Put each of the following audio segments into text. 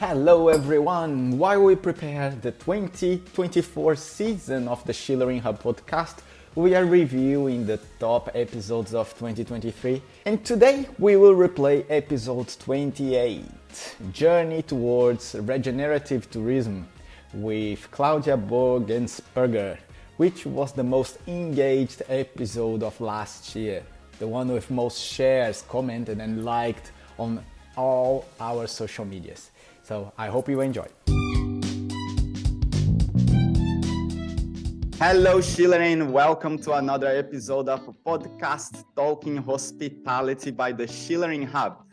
Hello everyone! While we prepare the 2024 season of the Schulering Hub podcast, we are reviewing the top episodes of 2023, and today we will replay episode 28, Journey Towards Regenerative Tourism, with Claudia Bogensperger, which was the most engaged episode of last year, the one with most shares, commented and liked on all our social medias. So I hope you enjoy. Hello Schulering, welcome to another episode of a podcast talking hospitality by the Schulering Hub.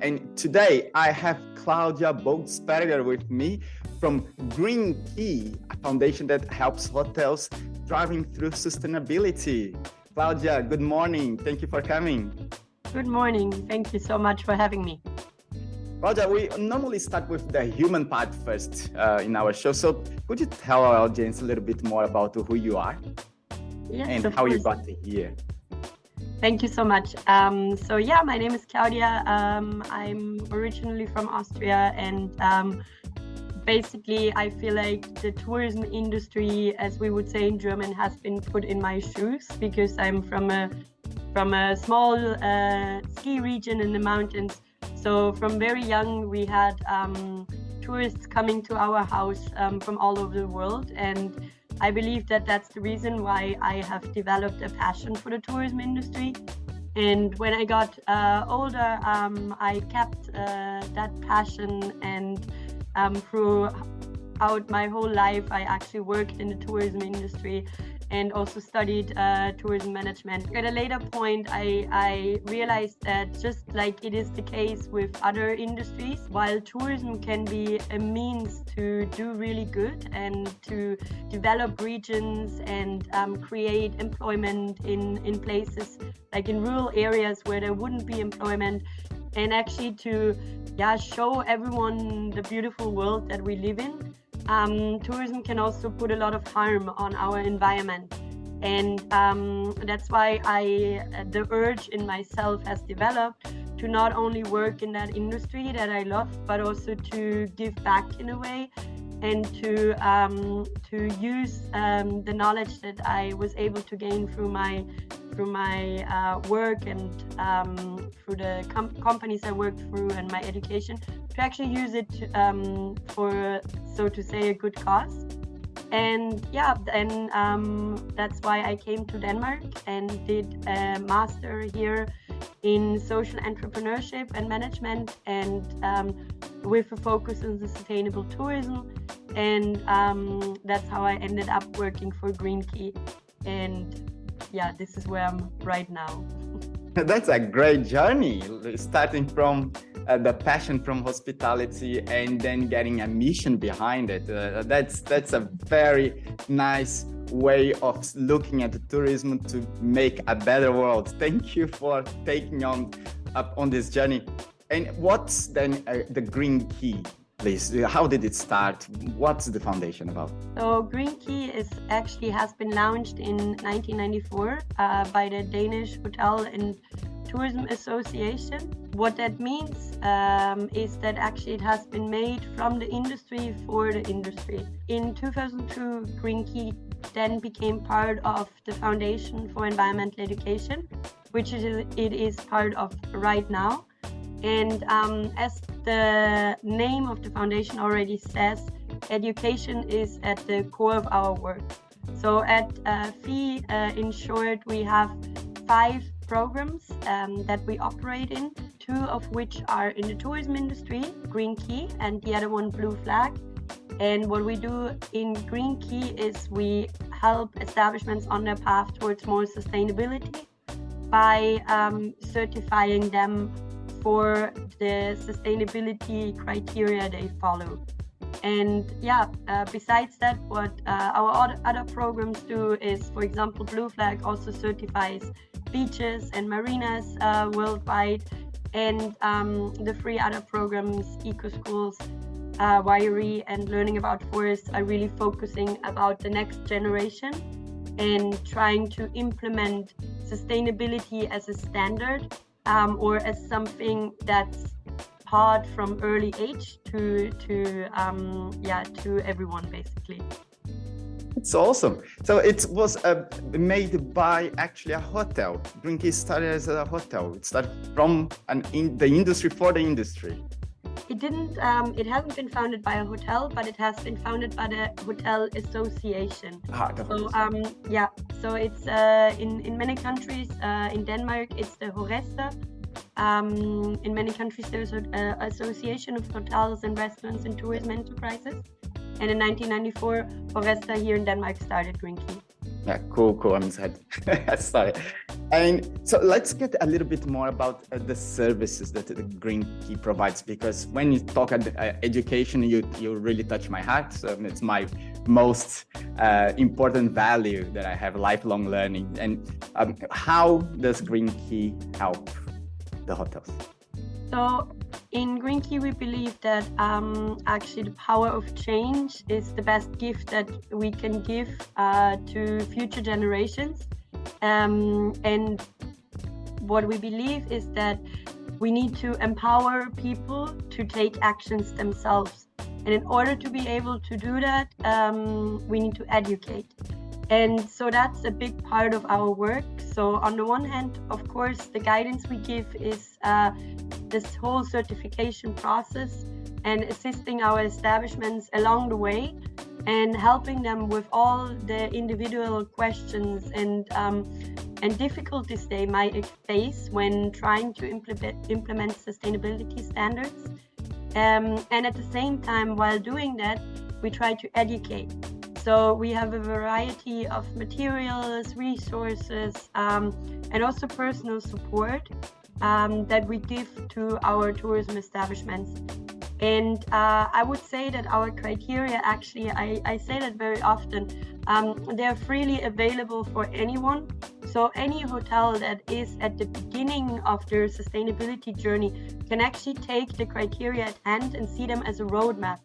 And today I have Claudia Bogensperger with me from Green Key, a foundation that helps hotels driving through sustainability. Claudia, good morning. Thank you for coming. Good morning. Thank you so much for having me. Claudia, we normally start with the human part first in our show. So could you tell our audience a little bit more about who you are and how you got here? Thank you so much. My name is Claudia. I'm originally from Austria, and basically I feel like the tourism industry, as we would say in German, has been put in my shoes because I'm from a small ski region in the mountains. So from very young, we had tourists coming to our house from all over the world. And I believe that that's the reason why I have developed a passion for the tourism industry. And when I got older, I kept that passion, and throughout my whole life, I actually worked in the tourism industry and also studied tourism management. At a later point, I realized that just like it is the case with other industries, while tourism can be a means to do really good and to develop regions and create employment in places like in rural areas where there wouldn't be employment, and actually to show everyone the beautiful world that we live in. Tourism can also put a lot of harm on our environment, and that's why the urge in myself has developed to not only work in that industry that I love, but also to give back in a way, and to use the knowledge that I was able to gain through my work and through the companies I worked through and my education, to actually use it for, so to say, a good cause. And that's why I came to Denmark and did a master here in social entrepreneurship and management, and with a focus on sustainable tourism. And that's how I ended up working for Green Key. And this is where I'm right now. That's a great journey, starting from the passion from hospitality and then getting a mission behind it. That's a very nice way of looking at the tourism to make a better world. Thank you for taking up on this journey. And what's then the Green Key? Please, how did it start? What's the foundation about? So Green Key has been launched in 1994 by the Danish Hotel and Tourism Association. What that means is that actually it has been made from the industry for the industry. In 2002, Green Key then became part of the Foundation for Environmental Education, which it is part of right now. And as the name of the foundation already says, education is at the core of our work. So at FEE, in short, we have 5 programs that we operate in, 2 of which are in the tourism industry, Green Key, and the other one, Blue Flag. And what we do in Green Key is we help establishments on their path towards more sustainability by certifying them for the sustainability criteria they follow. And besides that, what our other programs do is, for example, Blue Flag also certifies beaches and marinas worldwide, and the 3 other programs, Eco Schools, Wiry, and Learning About Forests, are really focusing about the next generation and trying to implement sustainability as a standard or as something that's part from early age to everyone basically. It's awesome. So it was made by actually a hotel. Green Key started as a hotel. It started from the industry for the industry. It didn't. It hasn't been founded by a hotel, but it has been founded by the Hotel Association. So it's in many countries. In Denmark, it's the Horesta. In many countries, there's an association of hotels and restaurants and tourism enterprises. And in 1994, Horesta here in Denmark started Green Key. Yeah, cool. I'm excited. Sorry. And so let's get a little bit more about the services that the Green Key provides, because when you talk about education, you really touch my heart. So it's my most important value that I have, lifelong learning. And how does Green Key help the hotels? So in Green Key, we believe that actually the power of change is the best gift that we can give to future generations. And what we believe is that we need to empower people to take actions themselves. And in order to be able to do that, we need to educate. And so that's a big part of our work. So on the one hand, of course, the guidance we give is this whole certification process and assisting our establishments along the way and helping them with all the individual questions and difficulties they might face when trying to implement sustainability standards. And at the same time, while doing that, we try to educate. So we have a variety of materials, resources, and also personal support that we give to our tourism establishments. And I would say that our criteria, actually, I say that very often, they're freely available for anyone. So any hotel that is at the beginning of their sustainability journey can actually take the criteria at hand and see them as a roadmap.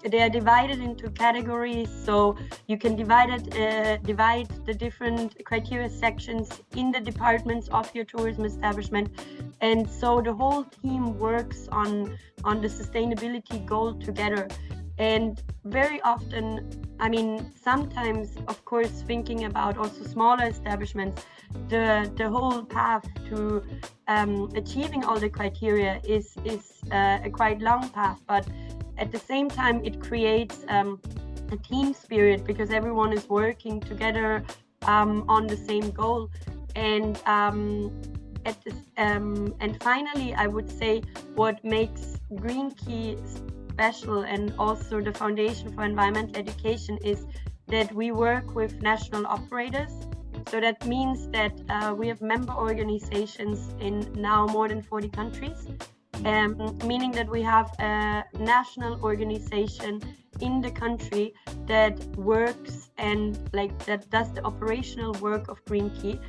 They are divided into categories, so you can divide the different criteria sections in the departments of your tourism establishment, and so the whole team works on the sustainability goal together. And very often, sometimes, of course, thinking about also smaller establishments, the whole path to achieving all the criteria is a quite long path, but at the same time, it creates a team spirit because everyone is working together on the same goal. And finally, I would say what makes Green Key special and also the Foundation for Environmental Education is that we work with national operators. So that means that we have member organizations in now more than 40 countries. Meaning that we have a national organization in the country that works and that does the operational work of Green Key.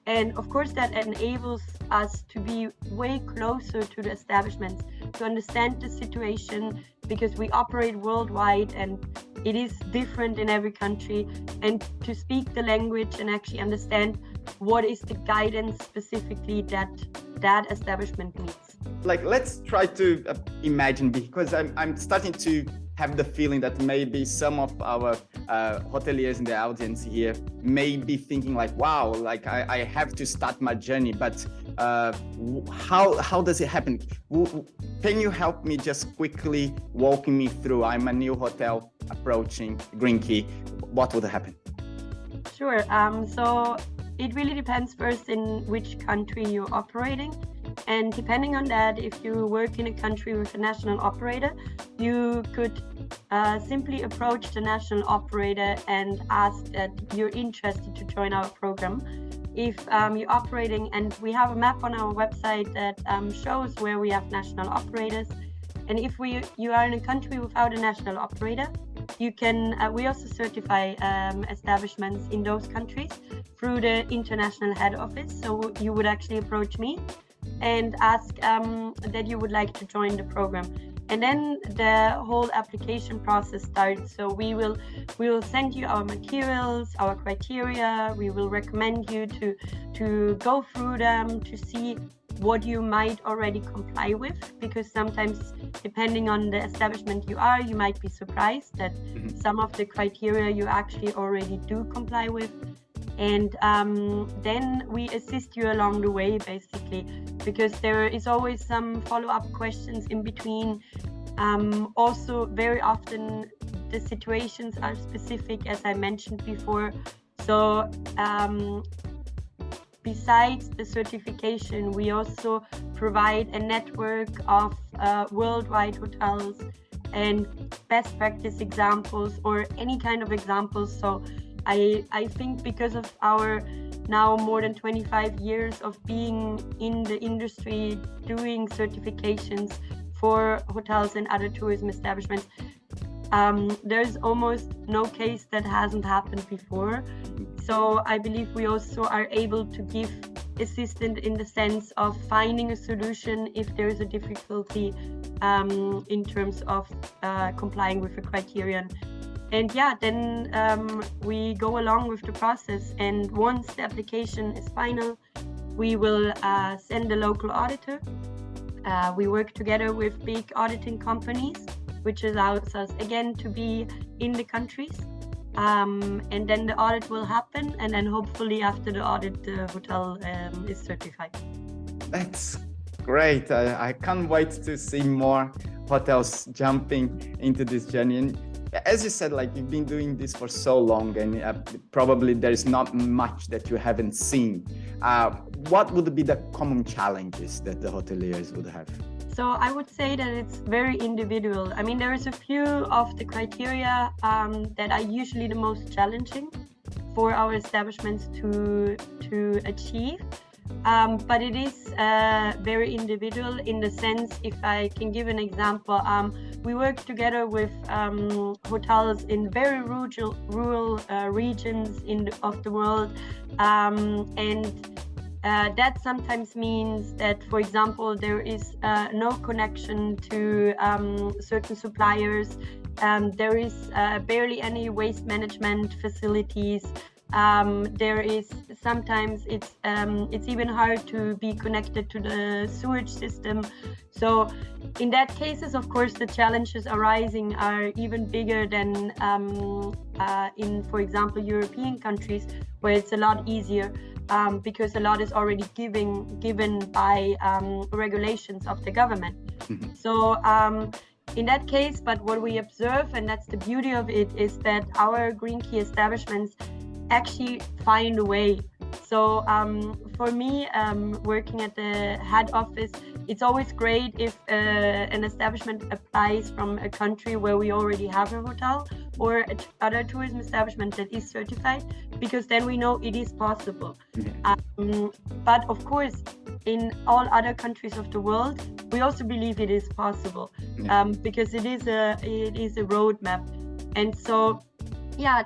And of course that enables us to be way closer to the establishments, to understand the situation, because we operate worldwide and it is different in every country, and to speak the language and actually understand what is the guidance specifically that establishment needs. Let's try to imagine, because I'm starting to have the feeling that maybe some of our hoteliers in the audience here may be thinking wow, I have to start my journey, but how does it happen? Can you help me just quickly walking me through? I'm a new hotel approaching Green Key. What would happen? Sure. So it really depends first in which country you're operating. And depending on that, if you work in a country with a national operator, you could simply approach the national operator and ask that you're interested to join our program. If you're operating, and we have a map on our website that shows where we have national operators. And if you are in a country without a national operator, you can. We also certify establishments in those countries through the international head office. So you would actually approach me and ask that you would like to join the program, and then the whole application process starts. So we will send you our materials, our criteria. We will recommend you to go through them, to see what you might already comply with, because sometimes depending on the establishment you are, you might be surprised that some of the criteria you actually already do comply with. And then we assist you along the way, basically, because there is always some follow-up questions in between. Also, very often the situations are specific, as I mentioned before. So besides the certification, we also provide a network of worldwide hotels and best practice examples or any kind of examples. So I think because of our now more than 25 years of being in the industry, doing certifications for hotels and other tourism establishments, there's almost no case that hasn't happened before. So I believe we also are able to give assistance in the sense of finding a solution if there is a difficulty in terms of complying with a criterion. And yeah, then we go along with the process. And once the application is final, we will send a local auditor. We work together with big auditing companies, which allows us again to be in the countries. And then the audit will happen, and then hopefully after the audit, the hotel is certified. That's great. I can't wait to see more hotels jumping into this journey. And as you said, like, you've been doing this for so long, and probably there is not much that you haven't seen. What would be the common challenges that the hoteliers would have? So I would say that it's very individual. I mean, there is a few of the criteria that are usually the most challenging for our establishments to achieve. But it is very individual in the sense, if I can give an example, we work together with hotels in very rural regions of the world, and that sometimes means that, for example, there is no connection to certain suppliers. There is barely any waste management facilities. There is sometimes it's even hard to be connected to the sewage system. So in that cases, of course, the challenges arising are even bigger than in, for example, European countries, where it's a lot easier. Because a lot is already given by regulations of the government. So in that case, but what we observe, and that's the beauty of it, is that our Green Key establishments actually find a way. So for me, working at the head office, it's always great if an establishment applies from a country where we already have a hotel or other tourism establishment that is certified, because then we know it is possible. But of course, in all other countries of the world, we also believe it is possible, because it is a roadmap. And so, yeah,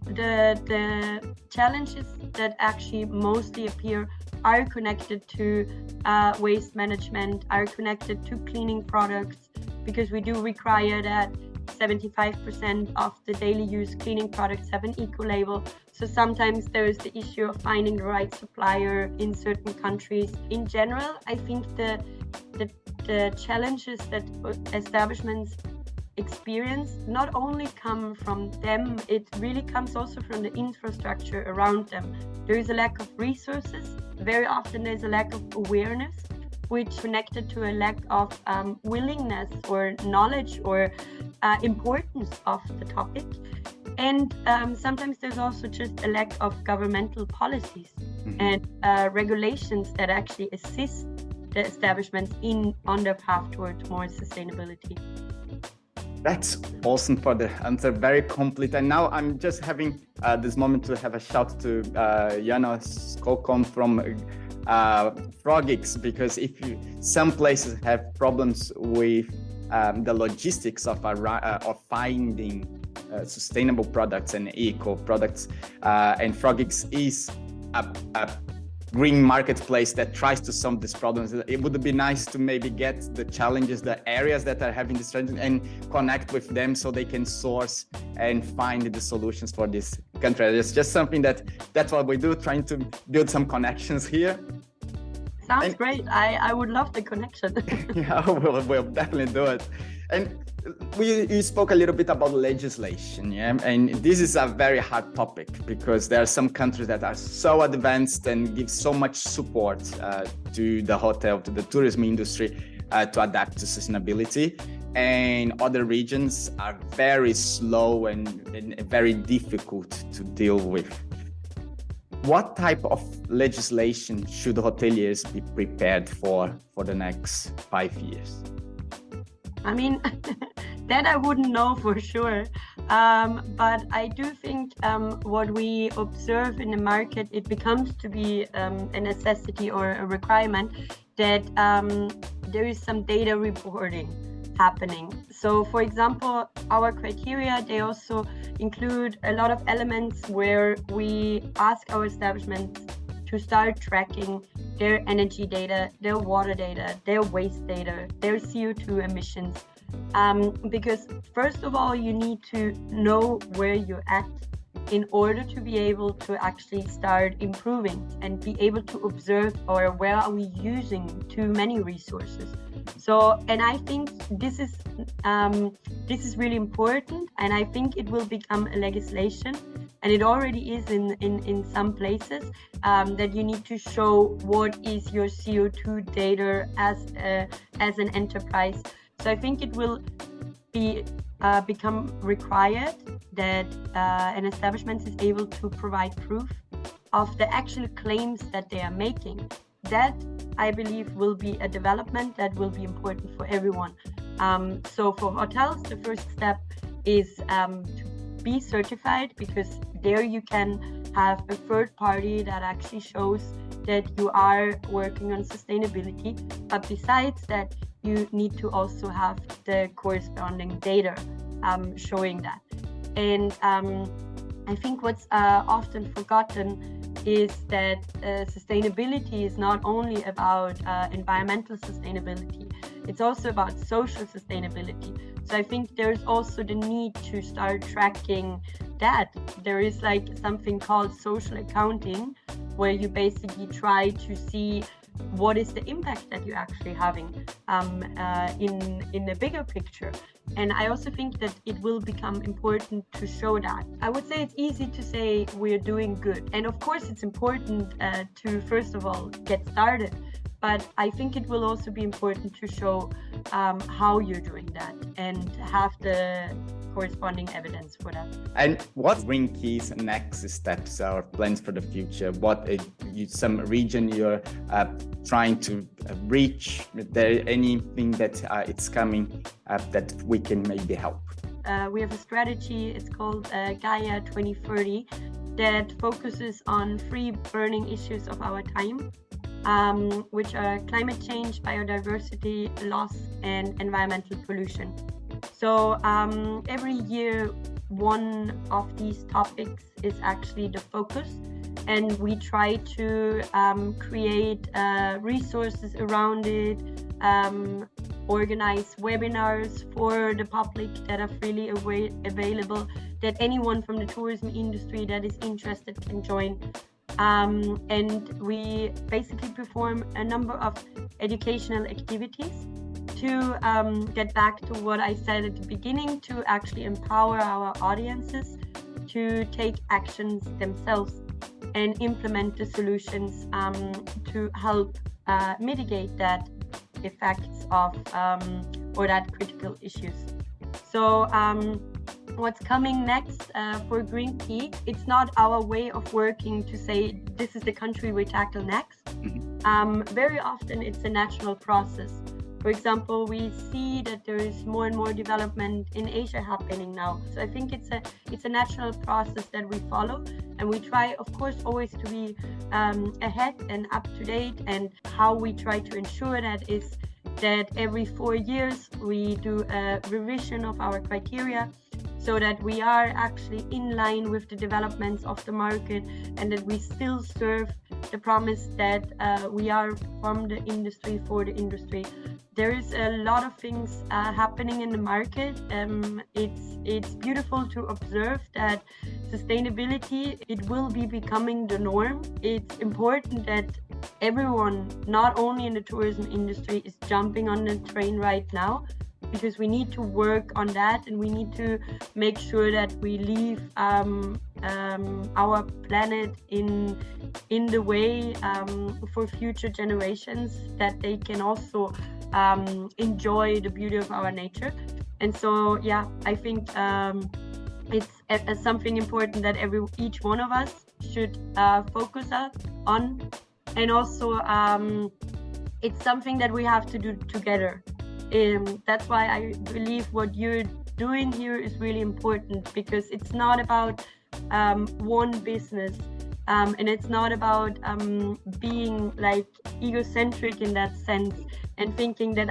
the challenges that actually mostly appear are connected to waste management, are connected to cleaning products, because we do require that 75% of the daily use cleaning products have an eco-label. So sometimes there is the issue of finding the right supplier in certain countries. In general, I think the challenges that establishments experience not only come from them, it really comes also from the infrastructure around them. There is a lack of resources. Very often there's a lack of awareness, which connected to a lack of willingness or knowledge or importance of the topic. And sometimes there's also just a lack of governmental policies and regulations that actually assist the establishments on their path towards more sustainability. That's awesome for the answer, very complete. And now I'm just having this moment to have a shout to Jana Skokon from Frogix, because some places have problems with the logistics of finding sustainable products and eco products, and Frogix is a green marketplace that tries to solve these problems. It would be nice to maybe get the challenges, the areas that are having this challenge, and connect with them so they can source and find the solutions for this country. It's just something that's what we do, trying to build some connections here. Sounds great. I would love the connection. Yeah, we'll definitely do it. And you spoke a little bit about legislation, yeah? And this is a very hard topic because there are some countries that are so advanced and give so much support to the hotel, to the tourism industry to adapt to sustainability. And other regions are very slow and very difficult to deal with. What type of legislation should hoteliers be prepared for the next 5 years? I mean, that I wouldn't know for sure. But I do think what we observe in the market, it becomes to be a necessity or a requirement that there is some data reporting happening. So for example, our criteria, they also include a lot of elements where we ask our establishments to start tracking their energy data, their water data, their waste data, their CO2 emissions. Because first of all, you need to know where you're at in order to be able to actually start improving and be able to observe or where are we using too many resources. So, and I think this is really important, and I think it will become a legislation, and it already is in some places, that you need to show what is your CO2 data as an enterprise. So I think it will become required that an establishment is able to provide proof of the actual claims that they are making. That, I believe, will be a development that will be important for everyone. So for hotels, the first step is to be certified, because there you can have a third party that actually shows that you are working on sustainability. But besides that, you need to also have the corresponding data showing that. And I think what's often forgotten is that sustainability is not only about environmental sustainability, it's also about social sustainability. So I think there's also the need to start tracking that. There is like something called social accounting, where you basically try to see what is the impact that you're actually having in the bigger picture. And I also think that it will become important to show that. I would say it's easy to say we're doing good. And of course, it's important to, first of all, get started. But I think it will also be important to show how you're doing that and have the corresponding evidence for that. And what Green Key's next steps or plans for the future? What some region you're trying to reach? Is there anything that it's coming that we can maybe help? We have a strategy, it's called Gaia 2030, that focuses on 3 burning issues of our time, which are climate change, biodiversity loss, and environmental pollution. So every year, one of these topics is actually the focus, and we try to create resources around it, organize webinars for the public that are freely available, that anyone from the tourism industry that is interested can join. And we basically perform a number of educational activities to get back to what I said at the beginning, to actually empower our audiences to take actions themselves and implement the solutions to help mitigate that effects of or that critical issues. So what's coming next for Green Key, it's not our way of working to say this is the country we tackle next. Very often it's a natural process. For example, we see that there is more and more development in Asia happening now. So I think it's a natural process that we follow, and we try, of course, always to be ahead and up to date. And how we try to ensure that is that every 4 years we do a revision of our criteria, so that we are actually in line with the developments of the market, and that we still serve the promise that we are from the industry for the industry. There is a lot of things happening in the market. It's beautiful to observe that sustainability, it will be becoming the norm. It's important that everyone, not only in the tourism industry, is jumping on the train right now, because we need to work on that, and we need to make sure that we leave our planet in the way for future generations, that they can also enjoy the beauty of our nature. And so, yeah, I think it's something important that each one of us should focus on, and also it's something that we have to do together. That's why I believe what you're doing here is really important, because it's not about one business, and it's not about being like egocentric in that sense and thinking that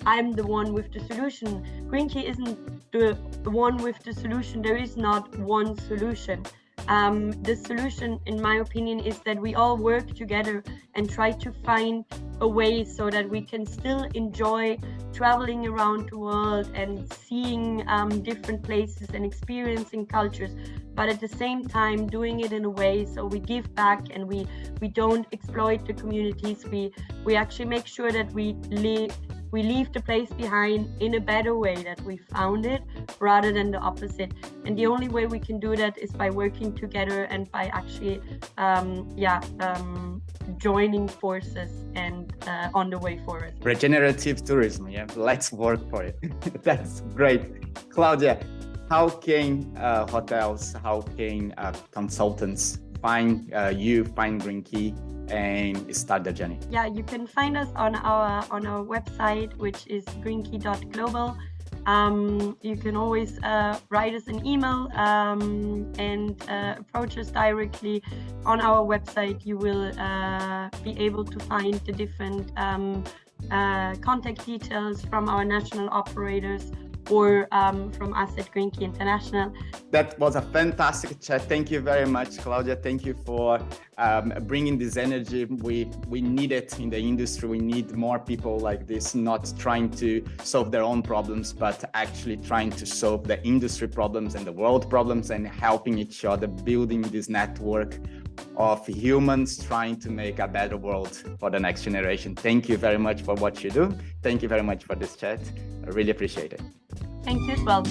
I'm the one with the solution. Green Key isn't the one with the solution. There is not one solution. The solution, in my opinion, is that we all work together and try to find a way so that we can still enjoy traveling around the world and seeing different places and experiencing cultures, but at the same time doing it in a way so we give back and we don't exploit the communities. We actually make sure that we leave the place behind in a better way that we found it, rather than the opposite. And the only way we can do that is by working together and by actually joining forces and on the way forward. Regenerative tourism, yeah, let's work for it. That's great. Claudia, how can hotels, how can consultants find Green Key and start the journey? Yeah, you can find us on our website, which is greenkey.global. You can always write us an email and approach us directly. On our website, you will be able to find the different contact details from our national operators or from us at Green Key International. That was a fantastic chat. Thank you very much, Claudia. Thank you for bringing this energy. We need it in the industry. We need more people like this, not trying to solve their own problems, but actually trying to solve the industry problems and the world problems, and helping each other, building this network of humans trying to make a better world for the next generation. Thank you very much for what you do. Thank you very much for this chat. I really appreciate it. Thank you as well.